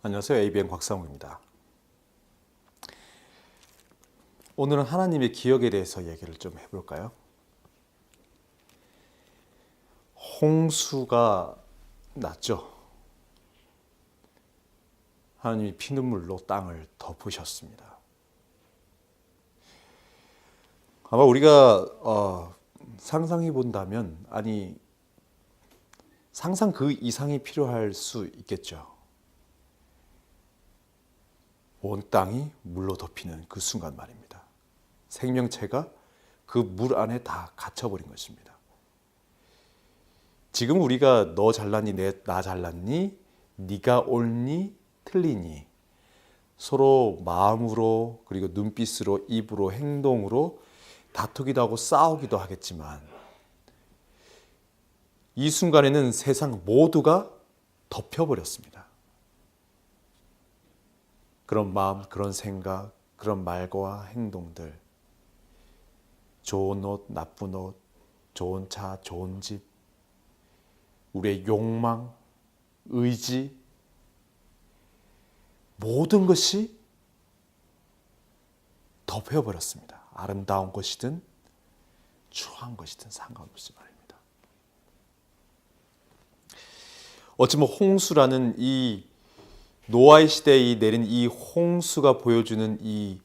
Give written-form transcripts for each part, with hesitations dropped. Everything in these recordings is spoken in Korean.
안녕하세요. ABN 곽상욱입니다. 오늘은 하나님의 기억에 대해서 얘기를 좀 해볼까요? 홍수가 났죠. 하나님이 피눈물로 땅을 덮으셨습니다. 아마 우리가 상상해 본다면, 상상 그 이상이 필요할 수 있겠죠. 온 땅이 물로 덮이는 그 순간 말입니다. 생명체가 그 물 안에 다 갇혀버린 것입니다. 지금 우리가 너 잘났니, 나 잘났니, 네가 옳니, 틀리니 서로 마음으로 그리고 눈빛으로 입으로 행동으로 다투기도 하고 싸우기도 하겠지만 이 순간에는 세상 모두가 덮여버렸습니다. 그런 마음, 그런 생각, 그런 말과 행동들, 좋은 옷, 나쁜 옷, 좋은 차, 좋은 집, 우리의 욕망, 의지, 모든 것이 덮여버렸습니다. 아름다운 것이든 추한 것이든 상관없이 말입니다. 어찌 홍수라는 이 노아의 시대에 내린 이 홍수가 보여주는 이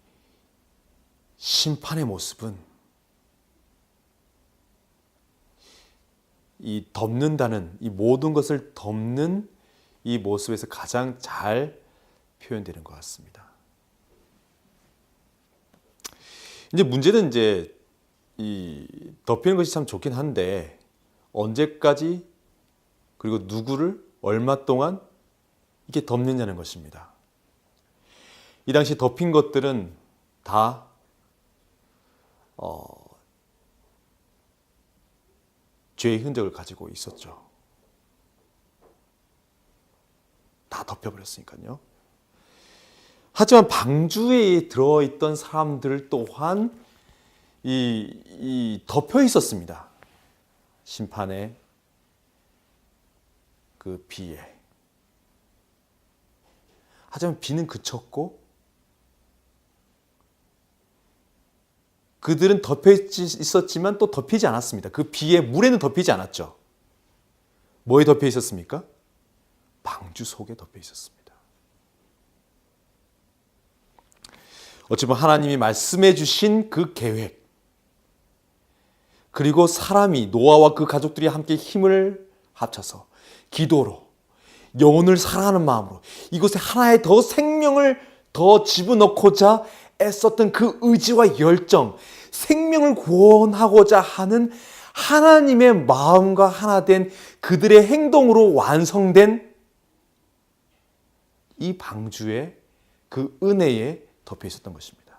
심판의 모습은 이 덮는다는 이 모든 것을 덮는 이 모습에서 가장 잘 표현되는 것 같습니다. 이제 문제는 이 덮이는 것이 참 좋긴 한데 언제까지 그리고 누구를 얼마 동안 이게 덮느냐는 것입니다. 이 당시 덮인 것들은 다 죄의 흔적을 가지고 있었죠. 다 덮여버렸으니까요. 하지만 방주에 들어있던 사람들 또한 이 덮여 있었습니다. 심판의 그 비에. 하지만 비는 그쳤고 그들은 덮여 있었지만 또 덮이지 않았습니다. 그 비에 물에는 덮이지 않았죠. 뭐에 덮여 있었습니까? 방주 속에 덮여 있었습니다. 어찌 보면 하나님이 말씀해 주신 그 계획, 그리고 사람이 노아와 그 가족들이 함께 힘을 합쳐서 기도로 영혼을 사랑하는 마음으로 이곳에 하나의 더 생명을 더 집어넣고자 애썼던 그 의지와 열정, 생명을 구원하고자 하는 하나님의 마음과 하나 된 그들의 행동으로 완성된 이 방주의 그 은혜에 덮여 있었던 것입니다.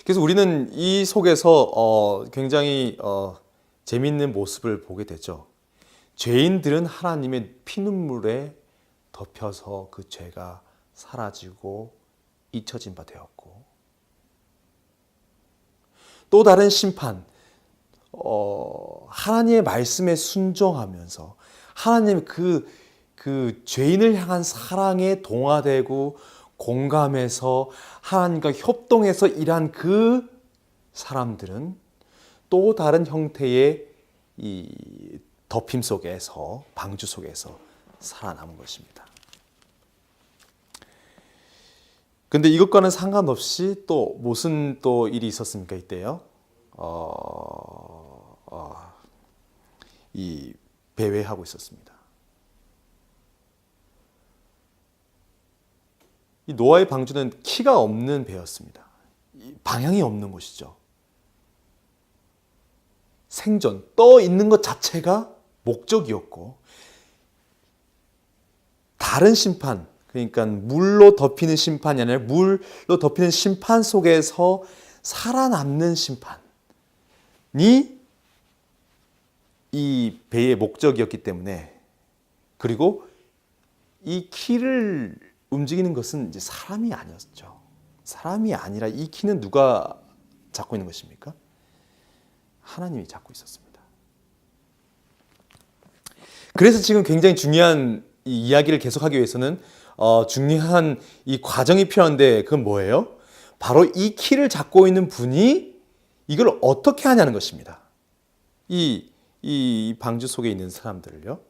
그래서 우리는 이 속에서 굉장히 재미있는 모습을 보게 되죠. 죄인들은 하나님의 피눈물에 덮여서 그 죄가 사라지고 잊혀진 바 되었고, 또 다른 심판, 하나님의 말씀에 순종하면서 하나님의 그 죄인을 향한 사랑에 동화되고 공감해서 하나님과 협동해서 일한 그 사람들은 또 다른 형태의 이 덮임 속에서, 방주 속에서 살아남은 것입니다. 근데 이것과는 상관없이 또 무슨 또 일이 있었습니까? 이때요. 이 배회하고 있었습니다. 이 노아의 방주는 키가 없는 배였습니다. 방향이 없는 곳이죠. 생존, 떠 있는 것 자체가 목적이었고, 다른 심판, 그러니까 물로 덮이는 심판이 아니라 물로 덮이는 심판 속에서 살아남는 심판이 이 배의 목적이었기 때문에, 그리고 이 키를 움직이는 것은 이제 사람이 아니었죠. 사람이 아니라 이 키는 누가 잡고 있는 것입니까? 하나님이 잡고 있었습니다. 그래서 지금 굉장히 중요한 이 이야기를 계속하기 위해서는 중요한 이 과정이 필요한데 그건 뭐예요? 바로 이 키를 잡고 있는 분이 이걸 어떻게 하냐는 것입니다. 이 방주 속에 있는 사람들을요.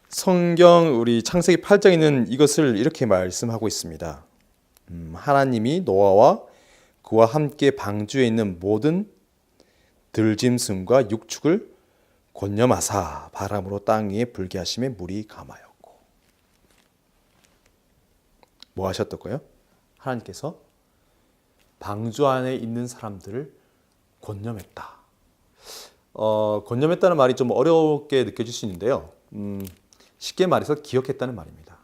성경 우리 창세기 8장에 있는 이것을 이렇게 말씀하고 있습니다. 하나님이 노아와 그와 함께 방주에 있는 모든 들짐승과 육축을 권념하사 바람으로 땅 위에 불게 하심에 물이 감하였고. 뭐 하셨다고요? 하나님께서 방주 안에 있는 사람들을 권념했다. 권념했다는 말이 좀 어렵게 느껴질 수 있는데요. 쉽게 말해서 기억했다는 말입니다.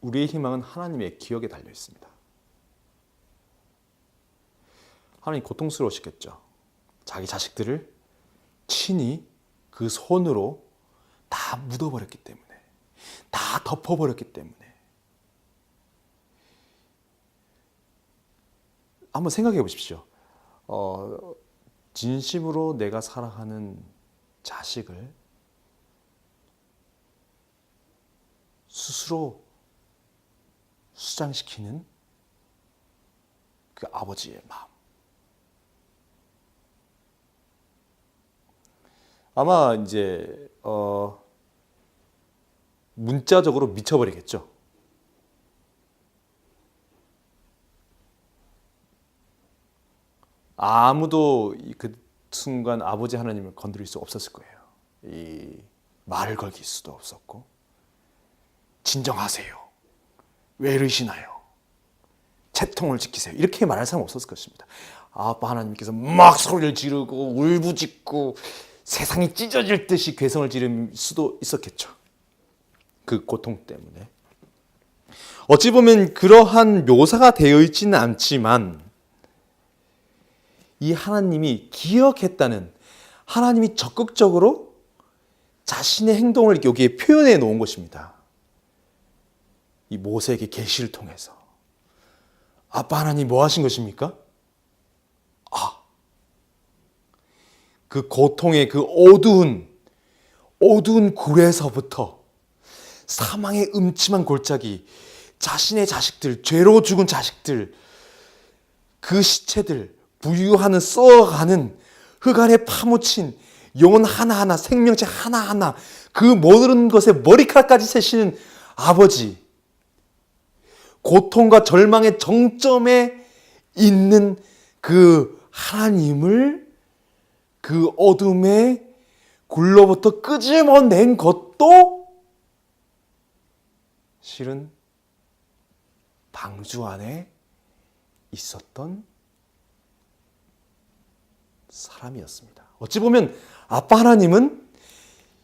우리의 희망은 하나님의 기억에 달려 있습니다. 하나님 고통스러우시겠죠. 자기 자식들을 친히 그 손으로 다 묻어버렸기 때문에, 다 덮어버렸기 때문에. 한번 생각해 보십시오. 진심으로 내가 사랑하는 자식을 스스로 수장시키는 그 아버지의 마음. 아마 이제 문자적으로 미쳐버리겠죠. 아무도 그 순간 아버지 하나님을 건드릴 수 없었을 거예요. 이 말을 걸길 수도 없었고, 진정하세요. 왜 이러시나요? 채통을 지키세요. 이렇게 말할 사람 없었을 것입니다. 아빠 하나님께서 막 소리를 지르고 울부짖고 세상이 찢어질 듯이 괴성을 지를 수도 있었겠죠. 그 고통 때문에. 어찌 보면 그러한 묘사가 되어 있지는 않지만 이 하나님이 기억했다는, 하나님이 적극적으로 자신의 행동을 여기에 표현해 놓은 것입니다. 이 모세에게 계시를 통해서. 아빠 하나님 뭐 하신 것입니까? 그 고통의 그 어두운 굴에서부터 사망의 음침한 골짜기, 자신의 자식들, 죄로 죽은 자식들, 그 시체들, 부유하는 썩어가는 흙 아래 파묻힌 영혼 하나하나, 생명체 하나하나, 그 모든 것에 머리카락까지 세시는 아버지, 고통과 절망의 정점에 있는 그 하나님을 그 어둠의 굴로부터 끄집어낸 것도 실은 방주 안에 있었던 사람이었습니다. 어찌 보면 아빠 하나님은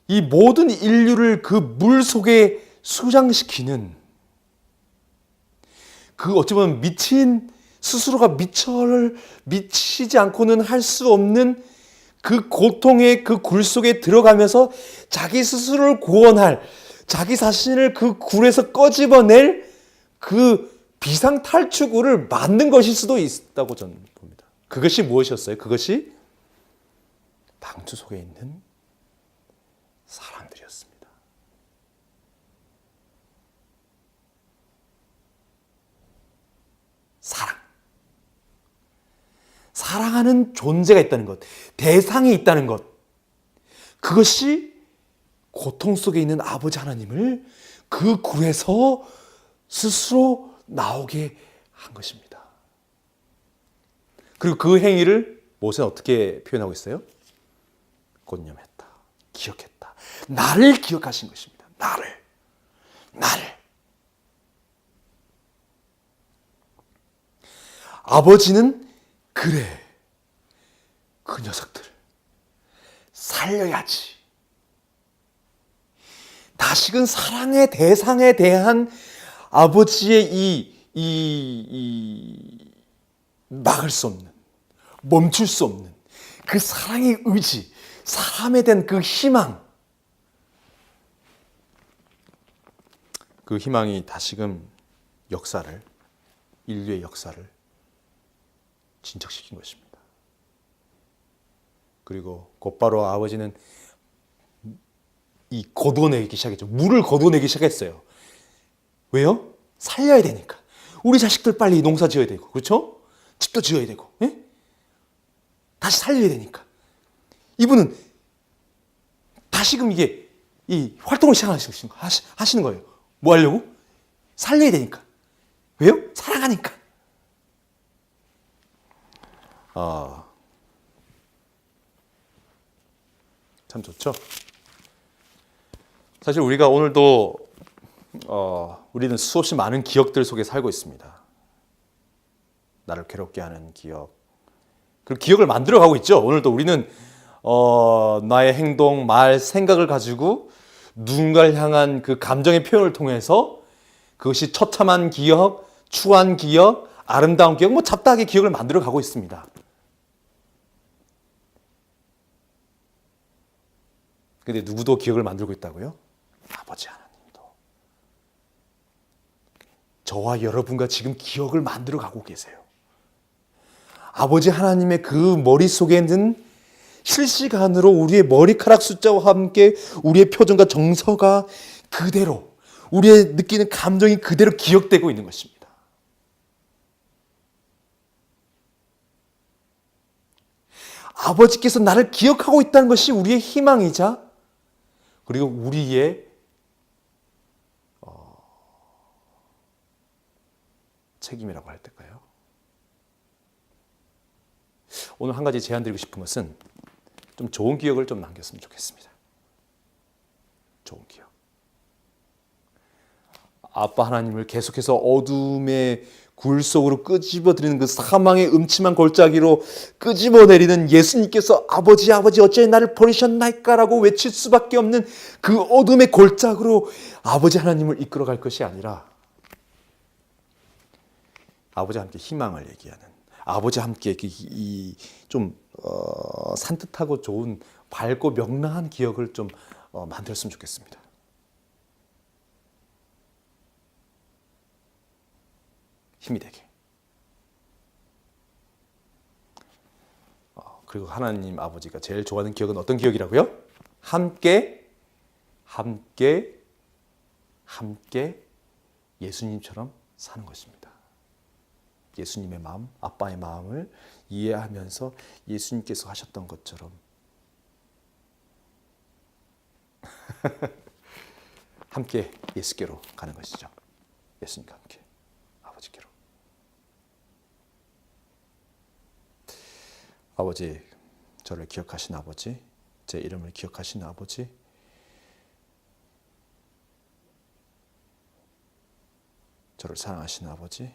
이 모든 인류를 그 물 속에 수장시키는, 그 어찌 보면 스스로가 미치지 않고는 할 수 없는 그 고통의 그 굴 속에 들어가면서 자기 스스로를 구원할, 자기 자신을 그 굴에서 꺼집어낼 그 비상탈출구를 만든 것일 수도 있다고 저는 봅니다. 그것이 무엇이었어요? 그것이 방주 속에 있는 사람들이었습니다. 사랑하는 존재가 있다는 것, 대상이 있다는 것, 그것이 고통 속에 있는 아버지 하나님을 그 굴에서 스스로 나오게 한 것입니다. 그리고 그 행위를 모세는 어떻게 표현하고 있어요? 권념했다, 기억했다. 나를 기억하신 것입니다. 나를. 아버지는 그래, 그 녀석들 살려야지. 다시금 사랑의 대상에 대한 아버지의 이 막을 수 없는, 멈출 수 없는 그 사랑의 의지, 사람에 대한 그 희망, 그 희망이 다시금 인류의 역사를 진척시킨 것입니다. 그리고 곧바로 아버지는 이 걷어내기 시작했죠. 물을 걷어내기 시작했어요. 왜요? 살려야 되니까. 우리 자식들 빨리 농사 지어야 되고, 그렇죠? 집도 지어야 되고, 예? 다시 살려야 되니까. 이분은 다시금 이게 이 활동을 시작하시는 거예요. 뭐 하려고? 살려야 되니까. 왜요? 사랑하니까. 참 좋죠. 사실 우리가 오늘도 우리는 수없이 많은 기억들 속에 살고 있습니다. 나를 괴롭게 하는 기억. 그 기억을 만들어가고 있죠. 오늘도 우리는 나의 행동, 말, 생각을 가지고 누군가를 향한 그 감정의 표현을 통해서 그것이 처참한 기억, 추한 기억, 아름다운 기억, 뭐 잡다하게 기억을 만들어가고 있습니다. 근데 누구도 기억을 만들고 있다고요? 아버지 하나님도. 저와 여러분과 지금 기억을 만들어 가고 계세요. 아버지 하나님의 그 머릿속에는 실시간으로 우리의 머리카락 숫자와 함께 우리의 표정과 정서가 그대로, 우리의 느끼는 감정이 그대로 기억되고 있는 것입니다. 아버지께서 나를 기억하고 있다는 것이 우리의 희망이자 그리고 우리의 책임이라고 할 때까요. 오늘 한 가지 제안 드리고 싶은 것은 좀 좋은 기억을 좀 남겼으면 좋겠습니다. 좋은 기억. 아빠 하나님을 계속해서 어둠의 굴 속으로 끄집어들이는 그 사망의 음침한 골짜기로 끄집어내리는 예수님께서 아버지 아버지 어찌 나를 버리셨나이까라고 외칠 수밖에 없는 그 어둠의 골짜기로 아버지 하나님을 이끌어갈 것이 아니라 아버지와 함께 희망을 얘기하는, 아버지와 함께 좀 산뜻하고 좋은 밝고 명랑한 기억을 좀 만들었으면 좋겠습니다. 힘이 되게. 그리고 하나님 아버지가 제일 좋아하는 기억은 어떤 기억이라고요? 함께 예수님처럼 사는 것입니다. 예수님의 마음, 아빠의 마음을 이해하면서 예수님께서 하셨던 것처럼 함께 예수께로 가는 것이죠. 예수님과 함께 아버지께로. 아버지, 저를 기억하신 아버지, 제 이름을 기억하신 아버지, 저를 사랑하신 아버지,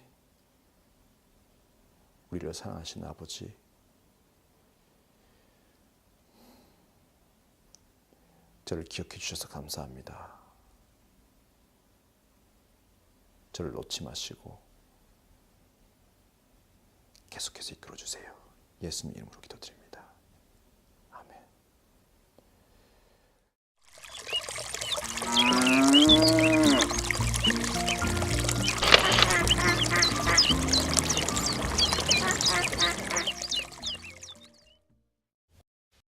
우리를 사랑하신 아버지, 저를 기억해 주셔서 감사합니다. 저를 놓지 마시고 계속해서 이끌어 주세요. 예수님 이름으로 기도드립니다.